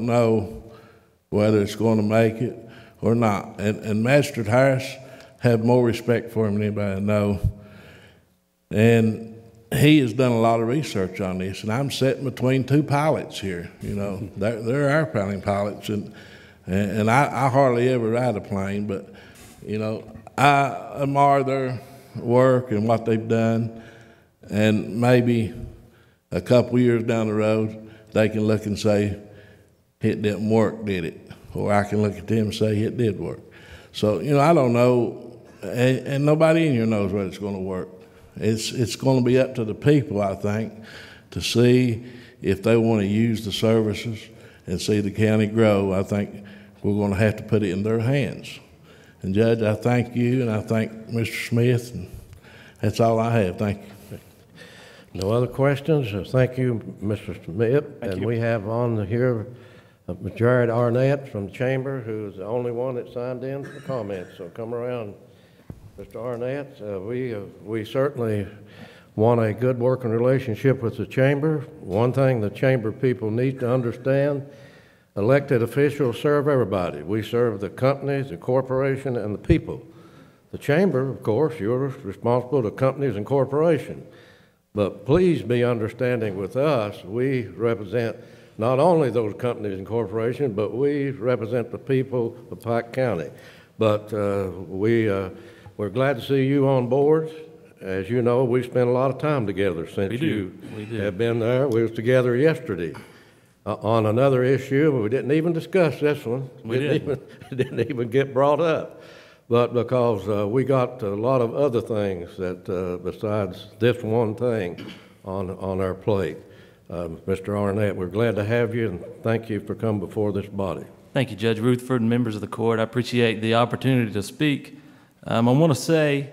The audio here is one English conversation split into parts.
don't know whether it's going to make it or not. And Master Harris have more respect for him than anybody I know. And he has done a lot of research on this, and I'm sitting between two pilots here. You know, they're airplane pilots, and I hardly ever ride a plane, but you know, I admire their work and what they've done, and maybe a couple years down the road, they can look and say, it didn't work, did it? Or I can look at them and say, it did work. So, you know, I don't know, and nobody in here knows whether it's going to work. It's going to be up to the people, I think, to see if they want to use the services and see the county grow. I think we're going to have to put it in their hands. And Judge, I thank you, and I thank Mr. Smith, and that's all I have. Thank you. No other questions? Thank you, Mr. Smith. And we have on here Jared Arnett from the Chamber, who's the only one that signed in for comments. So come around, Mr. Arnett. We certainly want a good working relationship with the Chamber. One thing the Chamber people need to understand, elected officials serve everybody. We serve the companies, the corporation, and the people. The Chamber, of course, you're responsible to companies and corporations. But please be understanding with us. We represent not only those companies and corporations, but we represent the people of Pike County. But we're glad to see you on board. As you know, we spent a lot of time together since you have been there. We was together yesterday on another issue. We didn't even discuss this one. It didn't even get brought up. But because we got a lot of other things that besides this one thing on our plate. Mr. Arnett, we're glad to have you, and thank you for coming before this body. Thank you, Judge Rutherford and members of the court. I appreciate the opportunity to speak. I want to say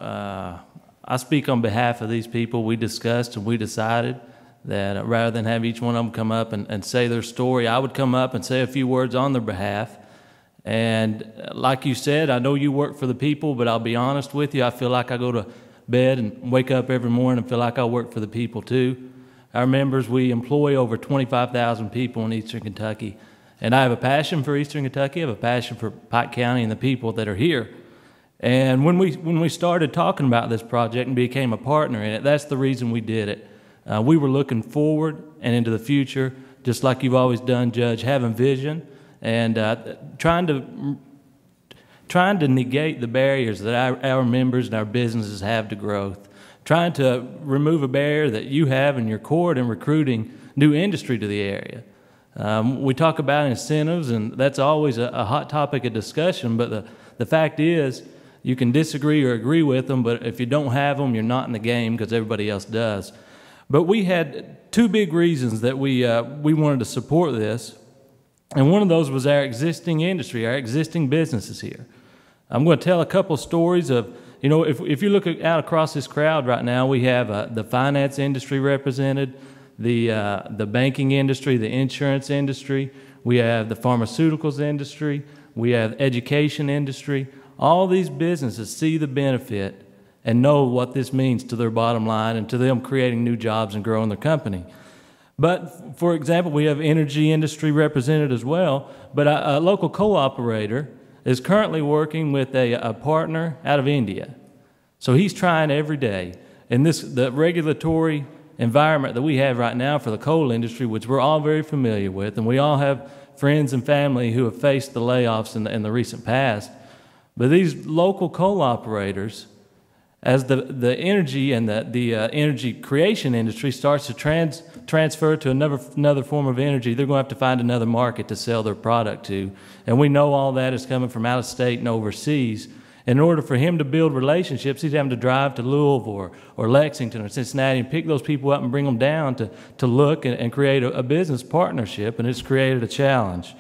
I speak on behalf of these people. We discussed and we decided that rather than have each one of them come up and say their story, I would come up and say a few words on their behalf. And like you said, I know you work for the people, but I'll be honest with you, I feel like I go to bed and wake up every morning and feel like I work for the people too. Our members, we employ over 25,000 people in Eastern Kentucky. And I have a passion for Eastern Kentucky, I have a passion for Pike County and the people that are here. And when we started talking about this project and became a partner in it, that's the reason we did it. We were looking forward and into the future, just like you've always done, Judge, having vision and trying to negate the barriers that our members and our businesses have to growth, trying to remove a barrier that you have in your court in recruiting new industry to the area. We talk about incentives, and that's always a hot topic of discussion, but the fact is you can disagree or agree with them, but if you don't have them, you're not in the game because everybody else does. But we had two big reasons that we wanted to support this. And one of those was our existing industry, our existing businesses here. I'm going to tell a couple stories of, you know, if you look out across this crowd right now, we have the finance industry represented, the banking industry, the insurance industry, we have the pharmaceuticals industry, we have education industry. All these businesses see the benefit and know what this means to their bottom line and to them creating new jobs and growing their company. But, for example, we have energy industry represented as well, but a local co-operator is currently working with a partner out of India. So he's trying every day. And the regulatory environment that we have right now for the coal industry, which we're all very familiar with, and we all have friends and family who have faced the layoffs in the recent past, but these local coal operators, as the energy and the energy creation industry starts to transfer to another form of energy, they're going to have to find another market to sell their product to. And we know all that is coming from out of state and overseas. In order for him to build relationships, he's having to drive to Louisville or Lexington or Cincinnati and pick those people up and bring them down to look and create a business partnership, and it's created a challenge.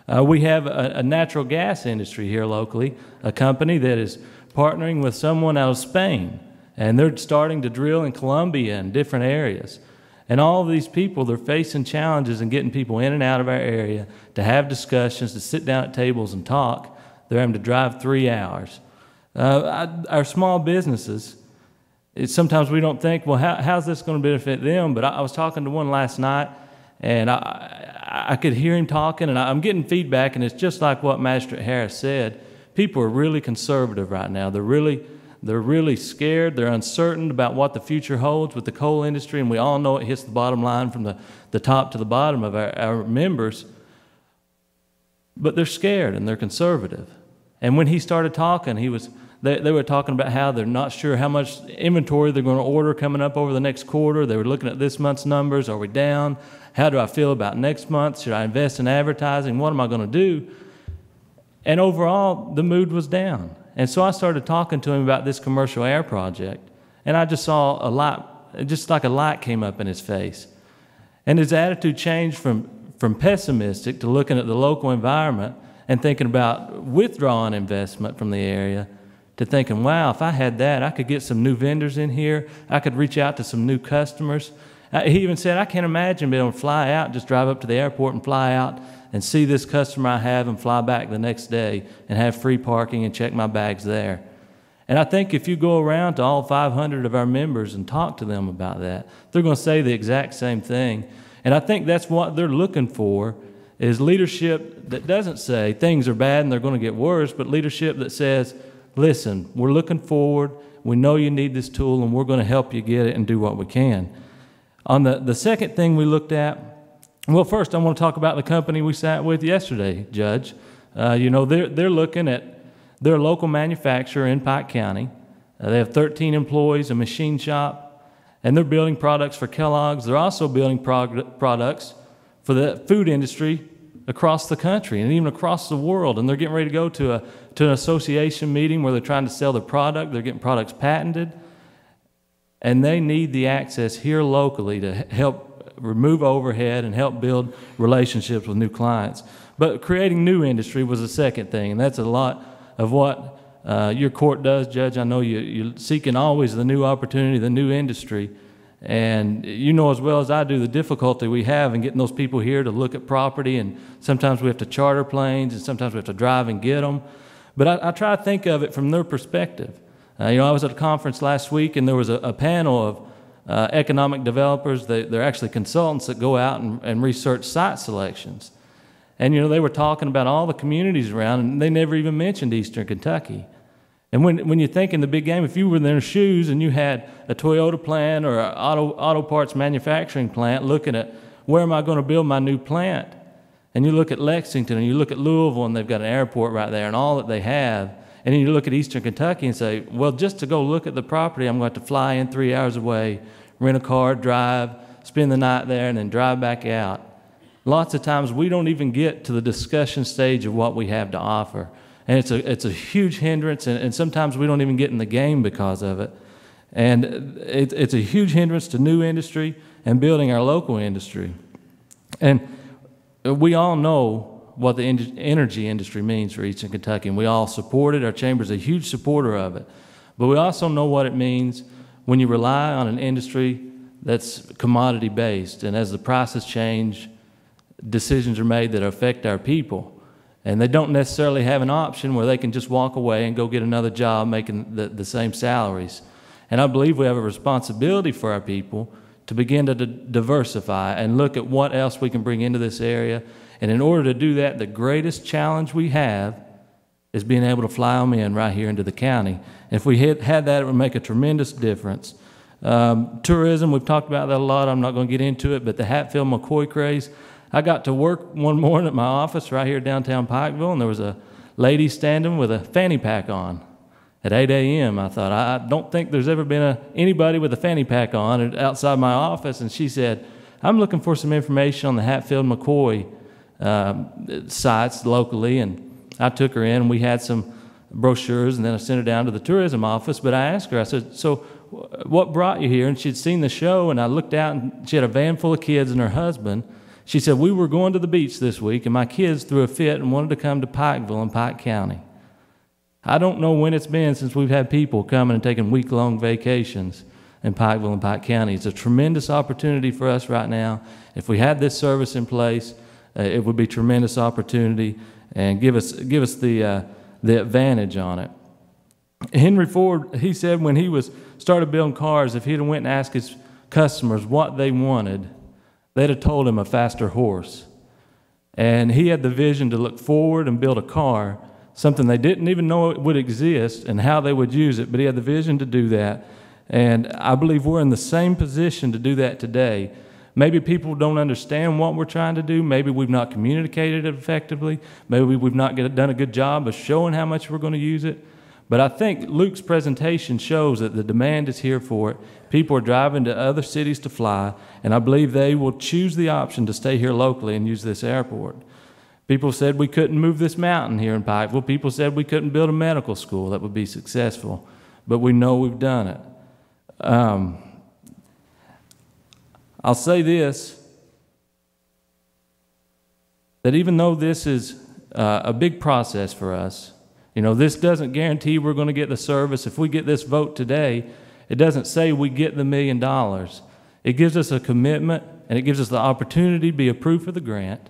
We have a natural gas industry here locally, a company that is partnering with someone out of Spain, and they're starting to drill in Colombia and different areas. And all of these people, they're facing challenges in getting people in and out of our area to have discussions, to sit down at tables and talk. They're having to drive 3 hours. Our small businesses, sometimes we don't think, well, how's this going to benefit them? But I was talking to one last night, And I could hear him talking, and I'm getting feedback, and it's just like what Magistrate Harris said. People are really conservative right now. They're really scared. They're uncertain about what the future holds with the coal industry, and we all know it hits the bottom line from the top to the bottom of our members. But they're scared, and they're conservative. And when he started talking, they were talking about how they're not sure how much inventory they're going to order coming up over the next quarter. They were looking at this month's numbers. Are we down? How do I feel about next month? Should I invest in advertising? What am I going to do? And overall, the mood was down. And so I started talking to him about this commercial air project, and I just saw a light, just like a light came up in his face. And his attitude changed from pessimistic to looking at the local environment and thinking about withdrawing investment from the area to thinking, wow, if I had that, I could get some new vendors in here. I could reach out to some new customers. He even said, I can't imagine being able to fly out, just drive up to the airport and fly out and see this customer I have and fly back the next day and have free parking and check my bags there. And I think if you go around to all 500 of our members and talk to them about that, they're going to say the exact same thing. And I think that's what they're looking for, is leadership that doesn't say things are bad and they're going to get worse, but leadership that says, listen, we're looking forward, we know you need this tool, and we're going to help you get it and do what we can. On the second thing we looked at, well, first I want to talk about the company we sat with yesterday, Judge. They're looking at, they're a local manufacturer in Pike County. They have 13 employees, a machine shop, and they're building products for Kellogg's. They're also building products for the food industry across the country and even across the world. And they're getting ready to go to an association meeting where they're trying to sell their product. They're getting products patented. And they need the access here locally to help remove overhead and help build relationships with new clients. But creating new industry was the second thing, and that's a lot of what your court does, Judge. I know you're seeking always the new opportunity, the new industry, and you know as well as I do the difficulty we have in getting those people here to look at property, and sometimes we have to charter planes, and sometimes we have to drive and get them. But I try to think of it from their perspective. I was at a conference last week, and there was a panel of economic developers. They're actually consultants that go out and research site selections. And, they were talking about all the communities around, and they never even mentioned Eastern Kentucky. And when you think in the big game, if you were in their shoes and you had a Toyota plant or an auto parts manufacturing plant looking at where am I going to build my new plant, and you look at Lexington and you look at Louisville and they've got an airport right there and all that they have, and then you look at Eastern Kentucky and say, well, just to go look at the property, I'm going to have to fly in 3 hours away, rent a car, drive, spend the night there, and then drive back out. Lots of times we don't even get to the discussion stage of what we have to offer. And it's a huge hindrance, and sometimes we don't even get in the game because of it. And it's a huge hindrance to new industry and building our local industry. And we all know what the energy industry means for Eastern Kentucky, and we all support it. Our chamber's a huge supporter of it. But we also know what it means when you rely on an industry that's commodity-based, and as the prices change, decisions are made that affect our people. And they don't necessarily have an option where they can just walk away and go get another job making the same salaries. And I believe we have a responsibility for our people to begin to diversify and look at what else we can bring into this area. And in order to do that, the greatest challenge we have is being able to fly them in right here into the county. And if we had that, it would make a tremendous difference. Tourism, we've talked about that a lot. I'm not going to get into it, but the Hatfield-McCoy craze. I got to work one morning at my office right here downtown Pikeville, and there was a lady standing with a fanny pack on at 8 a.m. I thought, I don't think there's ever been anybody with a fanny pack on outside my office. And she said, I'm looking for some information on the Hatfield-McCoy sites locally. And I took her in, and we had some brochures, and then I sent her down to the tourism office. But I asked her, I said, so what brought you here? And she'd seen the show, and I looked out, and she had a van full of kids and her husband. She said, we were going to the beach this week, and my kids threw a fit and wanted to come to Pikeville in Pike County. I don't know when it's been since we've had people coming and taking week-long vacations in Pikeville and Pike County. It's a tremendous opportunity for us right now. If we had this service in place, it would be a tremendous opportunity and give us the advantage on it. Henry Ford, he said when he started building cars, if he'd have went and asked his customers what they wanted, they'd have told him a faster horse. And he had the vision to look forward and build a car, something they didn't even know it would exist and how they would use it, but he had the vision to do that. And I believe we're in the same position to do that today. Maybe people don't understand what we're trying to do. Maybe we've not communicated it effectively. Maybe we've not done a good job of showing how much we're going to use it. But I think Luke's presentation shows that the demand is here for it. People are driving to other cities to fly, and I believe they will choose the option to stay here locally and use this airport. People said we couldn't move this mountain here in Pikeville. People said we couldn't build a medical school that would be successful, but we know we've done it. I'll say this, that even though this is a big process for us, you know, this doesn't guarantee we're going to get the service. If we get this vote today, it doesn't say we get the $1 million. It gives us a commitment, and it gives us the opportunity to be approved for the grant.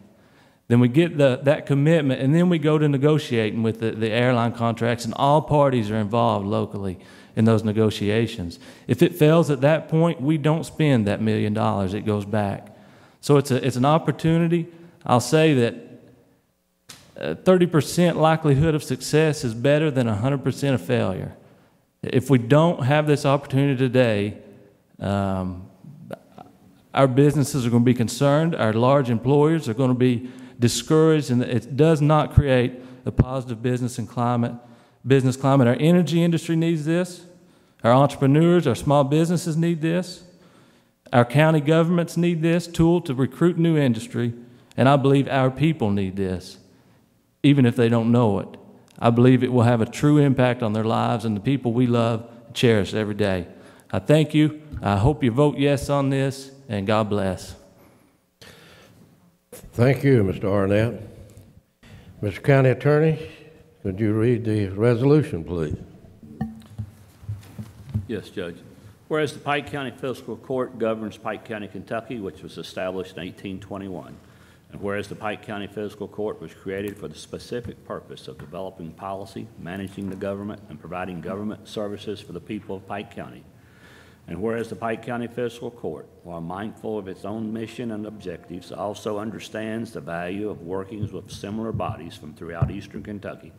Then we get that commitment, and then we go to negotiating with the airline contracts, and all parties are involved locally in those negotiations. If it fails at that point, we don't spend that $1 million. It goes back. So it's an opportunity. I'll say that 30% likelihood of success is better than 100% of failure. If we don't have this opportunity today, our businesses are going to be concerned, our large employers are going to be discouraged, and it does not create a positive business climate. Our energy industry needs this. Our entrepreneurs, our small businesses need this. Our county governments need this tool to recruit new industry, and I believe our people need this. Even if they don't know it, I believe it will have a true impact on their lives and the people we love and cherish every day. I thank you. I hope you vote yes on this, and God bless. Thank you, Mr. Arnett. Mr. County Attorney, could you read the resolution, please? Yes, Judge. Whereas the Pike County Fiscal Court governs Pike County, Kentucky, which was established in 1821. And whereas the Pike County Fiscal Court was created for the specific purpose of developing policy, managing the government, and providing government services for the people of Pike County. And whereas the Pike County Fiscal Court, while mindful of its own mission and objectives, also understands the value of working with similar bodies from throughout eastern Kentucky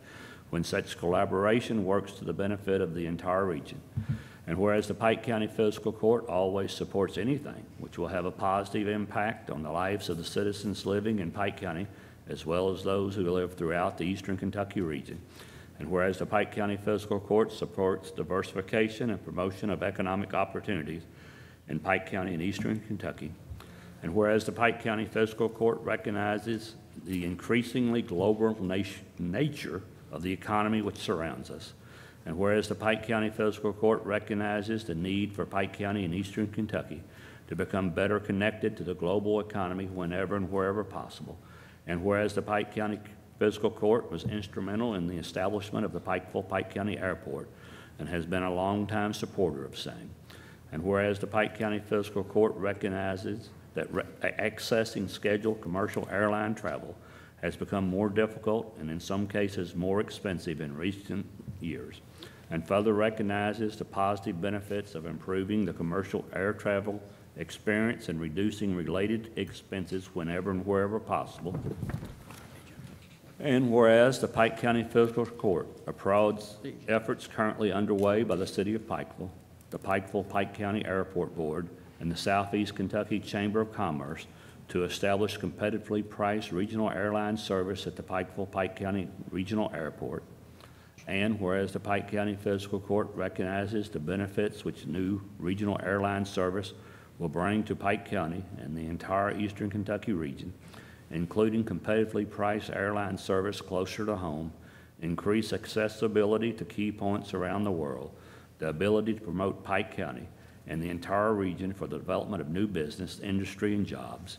when such collaboration works to the benefit of the entire region. And whereas the Pike County Fiscal Court always supports anything which will have a positive impact on the lives of the citizens living in Pike County, as well as those who live throughout the eastern Kentucky region. And whereas the Pike County Fiscal Court supports diversification and promotion of economic opportunities in Pike County and eastern Kentucky. And whereas the Pike County Fiscal Court recognizes the increasingly global nature of the economy which surrounds us. And whereas the Pike County Fiscal Court recognizes the need for Pike County and eastern Kentucky to become better connected to the global economy whenever and wherever possible. And whereas the Pike County Fiscal Court was instrumental in the establishment of the Pike County Airport and has been a longtime supporter of same. And whereas the Pike County Fiscal Court recognizes that accessing scheduled commercial airline travel has become more difficult and in some cases more expensive in recent years, and further recognizes the positive benefits of improving the commercial air travel experience and reducing related expenses whenever and wherever possible. And whereas the Pike County Fiscal Court applauds efforts currently underway by the City of Pikeville, the Pike County Airport Board, and the Southeast Kentucky Chamber of Commerce to establish competitively priced regional airline service at the Pike County Regional Airport. And whereas the Pike County Fiscal Court recognizes the benefits which new regional airline service will bring to Pike County and the entire eastern Kentucky region, including competitively priced airline service closer to home, increased accessibility to key points around the world, the ability to promote Pike County and the entire region for the development of new business, industry, and jobs.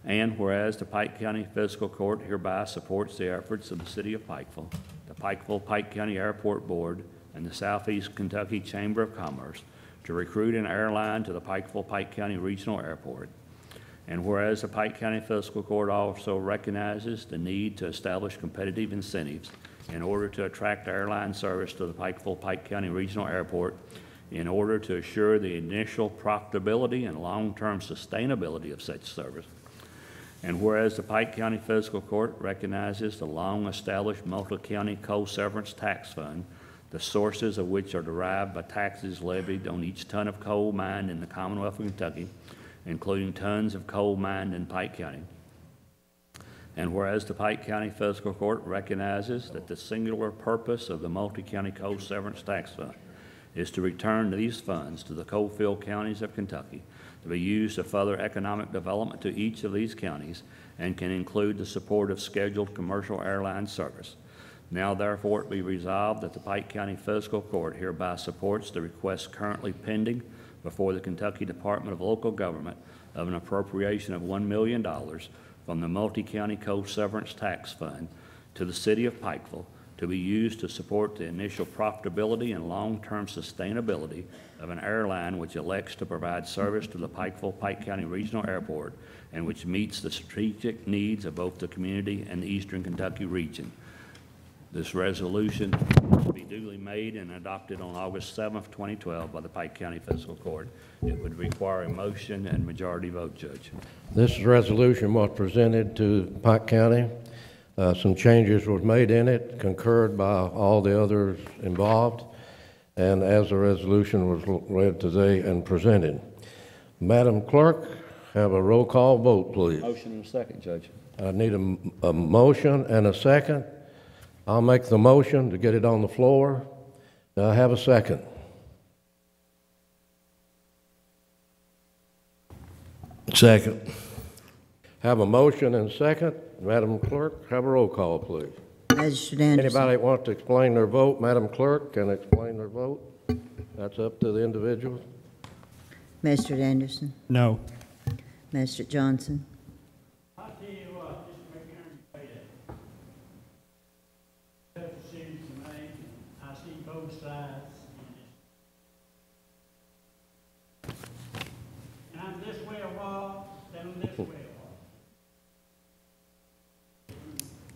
And whereas the Pike County Fiscal Court hereby supports the efforts of the City of Pikeville, the Pike County Airport Board, and the Southeast Kentucky Chamber of Commerce to recruit an airline to the Pike County Regional Airport. And whereas the Pike County Fiscal Court also recognizes the need to establish competitive incentives in order to attract airline service to the Pike County Regional Airport, in order to assure the initial profitability and long-term sustainability of such service. And whereas the Pike County Fiscal Court recognizes the long-established multi-county coal severance tax fund, the sources of which are derived by taxes levied on each ton of coal mined in the Commonwealth of Kentucky, including tons of coal mined in Pike County. And whereas the Pike County Fiscal Court recognizes that the singular purpose of the multi-county coal severance tax fund is to return these funds to the coal-filled counties of Kentucky to be used to further economic development to each of these counties and can include the support of scheduled commercial airline service. Now therefore it be resolved that the Pike County Fiscal Court hereby supports the request currently pending before the Kentucky Department of Local Government of an appropriation of $1 million from the Multi-County Coal Severance Tax Fund to the City of Pikeville to be used to support the initial profitability and long-term sustainability of an airline which elects to provide service to the Pikeville-Pike County Regional Airport and which meets the strategic needs of both the community and the Eastern Kentucky region. This resolution will be duly made and adopted on August 7th, 2012 by the Pike County Fiscal Court. It would require a motion and majority vote, Judge. This resolution was presented to Pike County. Some changes were made in it, concurred by all the others involved, and as the resolution was read today and presented. Madam Clerk, have a roll call vote, please. Motion and a second, Judge. I need a motion and a second. I'll make the motion to get it on the floor. Do I have a second? Second. Have a motion and second. Madam Clerk, have a roll call, please. Magistrate Anderson. Anybody want to explain their vote, Madam Clerk, can explain their vote? That's up to the individual. Magistrate Anderson. No. Magistrate Johnson. I'll tell you what, just make Aaron say that. Tough decision to make. I see both sides. And I'm this way a while, then I'm this way a while.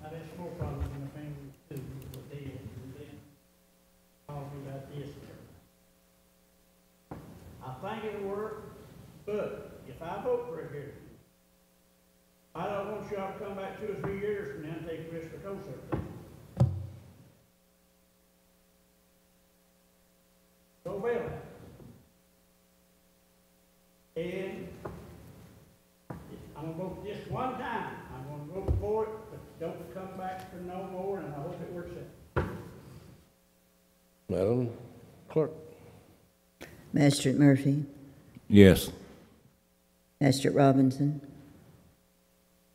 I've had more problems in the family too, with dead, and then all we got this here. I think it'll work, but if I vote for it here, I don't want y'all to come back 2 or 3 years from now and take risk for coal service. Go bail out. And I'm gonna vote this one time. I'm gonna vote for it, but don't come back for no more, and I hope it works out. Madam Clerk. Magistrate Murphy. Yes. Magistrate Robinson.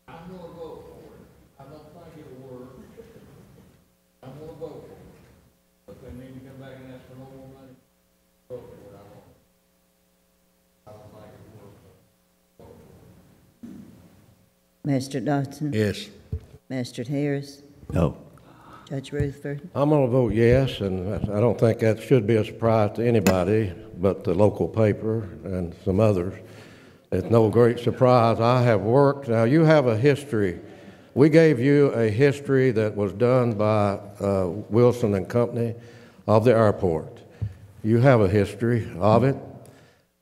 I'm gonna vote for it. I don't think it'll work. I'm gonna vote for it. But they need to come back and ask for no more money. Vote for it, I don't think it'll work. Vote for it. Magistrate Dodson. Yes. Magistrate Harris. No. Judge Rutherford. I'm going to vote yes, and I don't think that should be a surprise to anybody but the local paper and some others. It's no great surprise. I have worked. Now, you have a history. We gave you a history that was done by Wilson and Company of the airport. You have a history of it.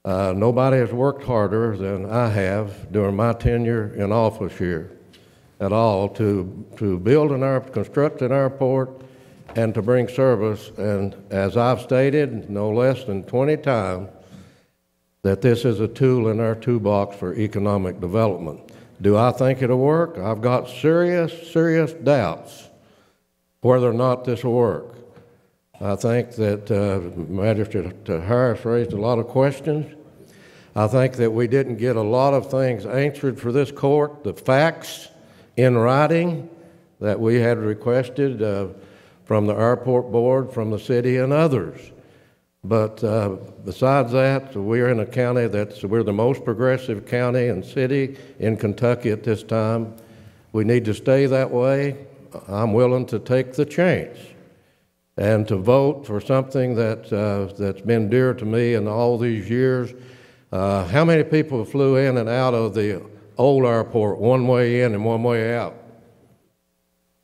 Nobody has worked harder than I have during my tenure in office here at all to build construct an airport and to bring service. And as I've stated no less than 20 times, that this is a tool in our toolbox for economic development. Do I think it'll work? I've got serious doubts whether or not this will work. I think that Magistrate Harris raised a lot of questions. I think that we didn't get a lot of things answered for this court, the facts in writing that we had requested from the airport board, from the city, and others. But besides that, we're in a county we're the most progressive county and city in Kentucky at this time. We need to stay that way. I'm willing to take the chance and to vote for something that's been dear to me in all these years. How many people flew in and out of the old airport one way in and one way out?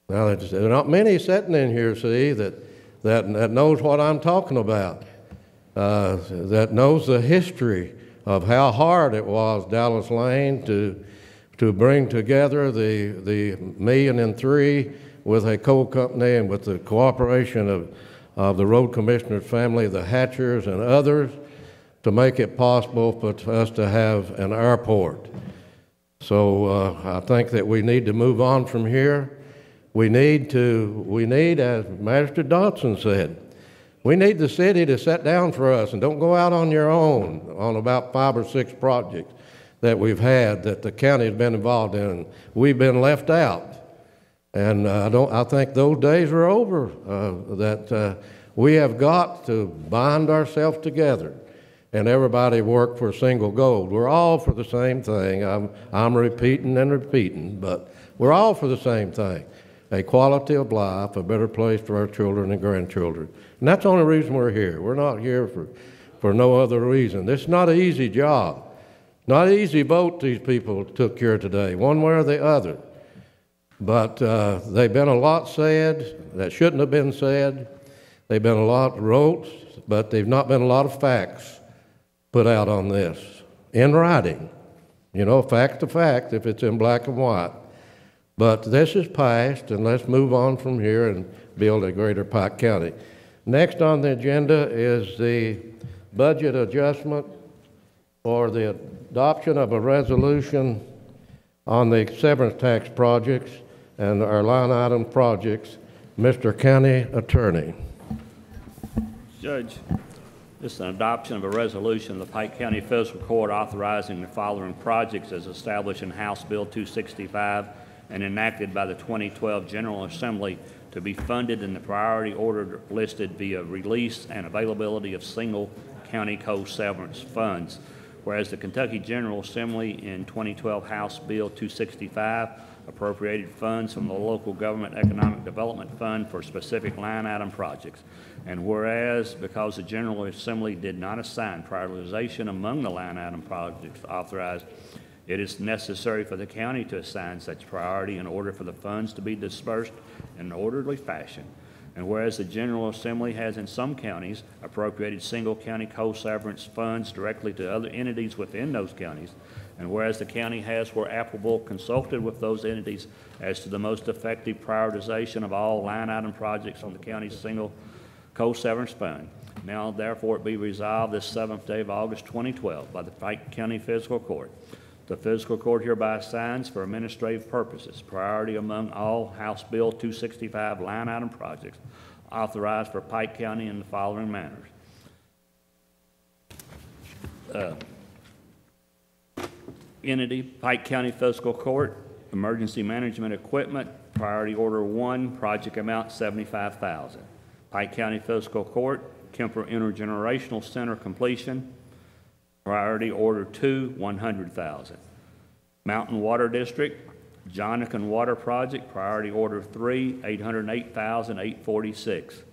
Now, there are not many sitting in here, see, that knows what I'm talking about. that knows the history of how hard it was, Dallas Lane, to bring together the $1,000,003 with a coal company and with the cooperation of the road commissioner's family, the Hatchers and others, to make it possible for us to have an airport. So I think that we need to move on from here. We need, as Magistrate Dodson said, we need the city to sit down for us and don't go out on your own on about 5 or 6 projects that we've had that the county's been involved in. We've been left out. And I think those days are over, that we have got to bind ourselves together and everybody work for a single goal. We're all for the same thing. I'm repeating and repeating, but we're all for the same thing. A quality of life, a better place for our children and grandchildren. And that's the only reason we're here. We're not here for no other reason. This is not an easy job. Not an easy vote these people took here today, one way or the other. But they've been a lot said that shouldn't have been said. They've been a lot wrote, but they've not been a lot of facts put out on this in writing. You know, fact to fact if it's in black and white. But this is past, and let's move on from here and build a greater Pike County. Next on the agenda is the budget adjustment for the adoption of a resolution on the severance tax projects and our line item projects. Mr. County Attorney. Judge, this is an adoption of a resolution of the Pike County Fiscal Court authorizing the following projects as established in House Bill 265 and enacted by the 2012 General Assembly to be funded in the priority order listed via release and availability of single county co-severance funds. Whereas the Kentucky General Assembly in 2012 House Bill 265 appropriated funds from the Local Government Economic Development Fund for specific line item projects. And whereas because the General Assembly did not assign prioritization among the line item projects authorized, it is necessary for the county to assign such priority in order for the funds to be dispersed in an orderly fashion. And whereas the General Assembly has in some counties appropriated single county co-severance funds directly to other entities within those counties, and whereas the county has, where applicable, consulted with those entities as to the most effective prioritization of all line item projects on the county's single co-severance fund, now therefore it be resolved this 7th day of August 2012 by the Pike County Fiscal Court. The Fiscal Court hereby assigns for administrative purposes priority among all House Bill 265 line item projects authorized for Pike County in the following manners. Entity, Pike County Fiscal Court, Emergency Management Equipment, Priority Order 1, project amount $75,000. Pike County Fiscal Court, Kemper Intergenerational Center completion, Priority Order 2, $100,000. Mountain Water District, Jonacan Water Project, Priority Order 3, $808,846.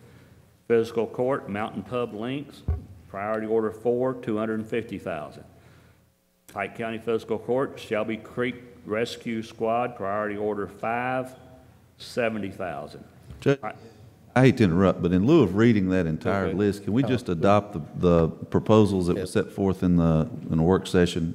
Fiscal Court, Mountain Pub Links, Priority Order 4, $250,000. Pike County Fiscal Court, Shelby Creek Rescue Squad, Priority Order 5, $70,000. I hate to interrupt, but in lieu of reading that entire list, can we just adopt the proposals that were set forth in the work session?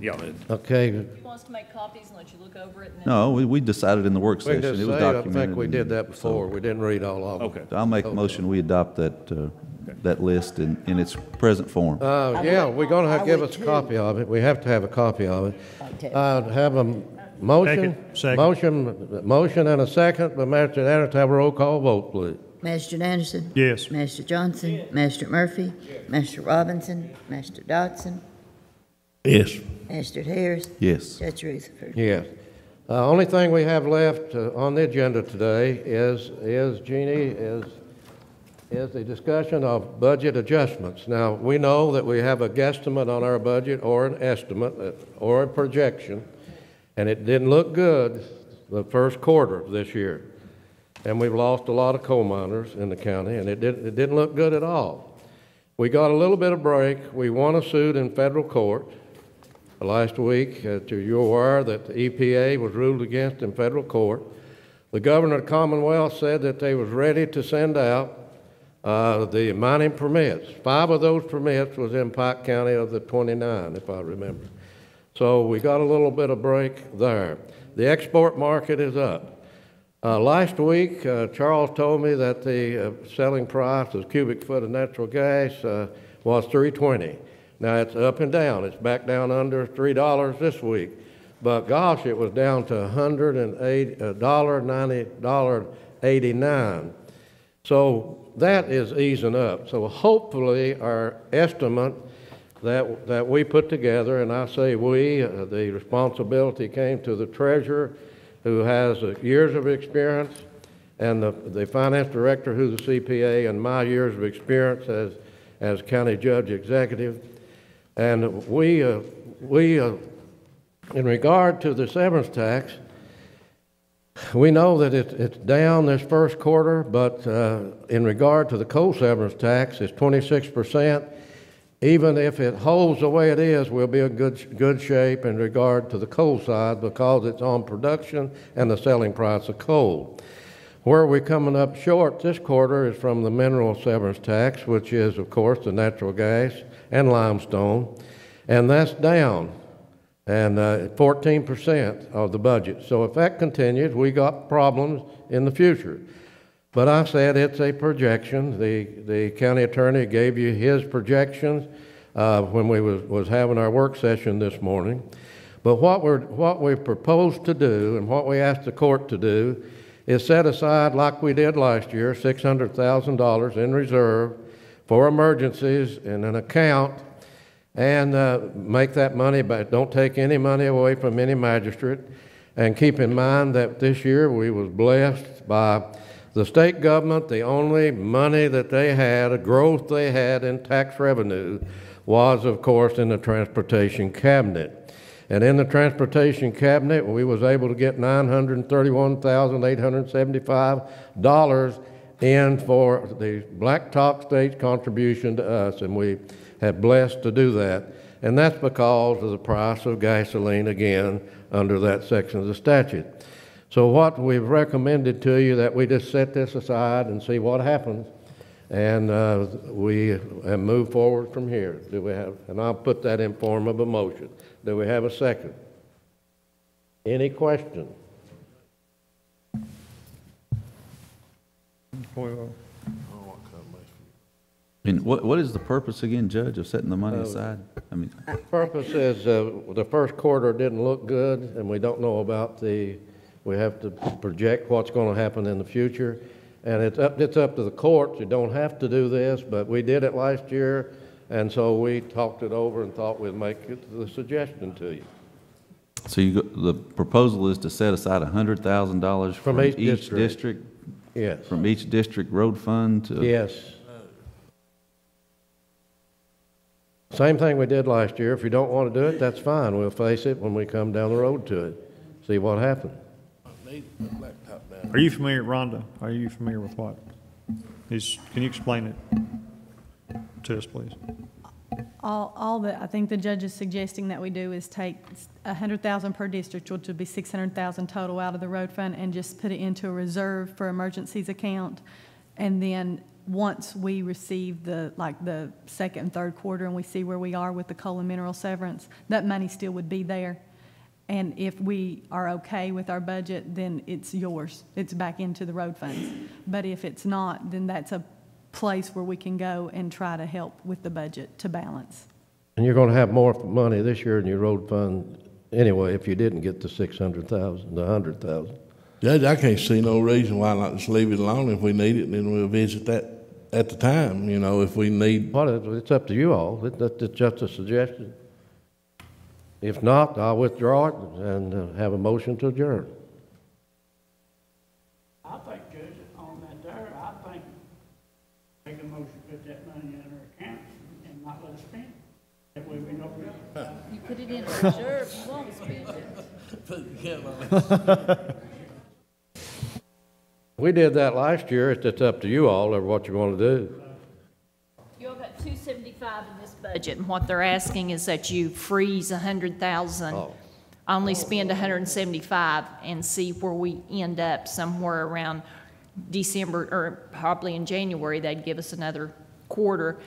Yeah. Okay. He wants to make copies and let you look over it. And then No, we decided in the work We session. just It was say, I documented. think we did that before. We didn't read all of them. Okay. I'll make a motion, we adopt that list in its present form. Yeah, we're going to I give would us a too. copy of it. We have to have a copy of it. Like to- Have a motion? Second. Motion and a second, but Master Anderson, have a roll call vote, please. Master Anderson? Yes. Master Johnson? Master Murphy? Master Robinson? Master Dodson? Yes. Master Harris? Yes. Judge Rutherford? Yes. Only thing we have left on the agenda today is the discussion of budget adjustments. Now, we know that we have a guesstimate on our budget or an estimate or a projection, and it didn't look good the first quarter of this year. And we've lost a lot of coal miners in the county, and it didn't look good at all. We got a little bit of break. We won a suit in federal court last week. You're aware that the EPA was ruled against in federal court. The governor of the Commonwealth said that they was ready to send out The mining permits, 5 of those permits was in Pike County of the 29, if I remember. So we got a little bit of break there. The export market is up. Last week, Charles told me that the selling price of cubic foot of natural gas was $3.20. Now it's up and down. It's back down under $3 this week. But gosh, it was down to $108.89. So that is easing up. So hopefully our estimate that we put together, and I say we, the responsibility came to the treasurer, who has years of experience, and the finance director, who's a CPA, and my years of experience as county judge executive. And we in regard to the severance tax, we know that it's down this first quarter, but in regard to the coal severance tax, it's 26%. Even if it holds the way it is, we'll be in good shape in regard to the coal side because it's on production and the selling price of coal. Where we're coming up short this quarter is from the mineral severance tax, which is, of course, the natural gas and limestone, and that's down, and 14% of the budget. So if that continues, we got problems in the future. But I said it's a projection. The county attorney gave you his projections when we was having our work session this morning. But what we proposed to do and what we asked the court to do is set aside, like we did last year, $600,000 in reserve for emergencies in an account, and make that money back. Don't take any money away from any magistrate. And keep in mind that this year we was blessed by the state government. The only money that they had, a growth they had in tax revenue, was, of course, in the transportation cabinet. And in the transportation cabinet, we was able to get $931,875 in for the Blacktop State's contribution to us, and we had blessed to do that. And that's because of the price of gasoline, again, under that section of the statute. So what we've recommended to you, that we just set this aside and see what happens, and we move forward from here. Do we have, and I'll put that in form of a motion. Do we have a second? Any question? And what is the purpose again, Judge, of setting the money aside? I mean, The purpose is the first quarter didn't look good, and we don't know about we have to project what's going to happen in the future. And it's up to the courts. You don't have to do this, but we did it last year, and so we talked it over and thought we'd make the suggestion to you. so the proposal is to set aside $100,000 from each district? Yes. From each district road fund to? Yes. Same thing we did last year. If you don't want to do it, that's fine. We'll face it when we come down the road to it. See what happens. Are you familiar, Rhonda? Are you familiar with what? Can you explain it to us, please? All that I think the judge is suggesting that we do is take $100,000 per district, which would be $600,000 total out of the road fund, and just put it into a reserve for emergencies account. And then once we receive the second and third quarter and we see where we are with the coal and mineral severance, that money still would be there. And if we are okay with our budget, then it's yours. It's back into the road funds. But if it's not, then that's a place where we can go and try to help with the budget to balance. And you're going to have more money this year in your road fund anyway if you didn't get the $600,000, the $100,000. Judge, I can't see no reason why not just leave it alone. If we need it, then we'll visit that at the time, you know, if we need. Well, it's up to you all. It's just a suggestion. If not, I'll withdraw it and have a motion to adjourn. I think, Judge, on that there, I think make a motion to put that money in our account and not let us spend it. That way we know. You put it in a reserve, you won't spend it. We did that last year. It's just up to you all or what you want to do. You all got $275 in this budget, and what they're asking is that you freeze $100,000, only spend $175, and see where we end up somewhere around December, or probably in January, they'd give us another quarter,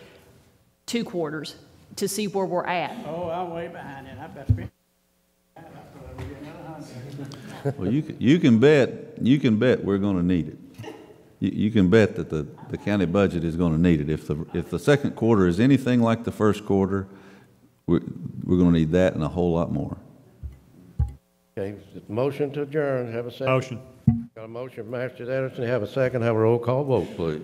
2 quarters, to see where we're at. Oh, I'm way behind it. I better spend. Well, you can bet we're gonna need it. You can bet that the county budget is gonna need it. If the second quarter is anything like the first quarter, we're gonna need that and a whole lot more. Okay, motion to adjourn, have a second. Motion. Got a motion from Master Ederson, have a second, have a roll call vote, please.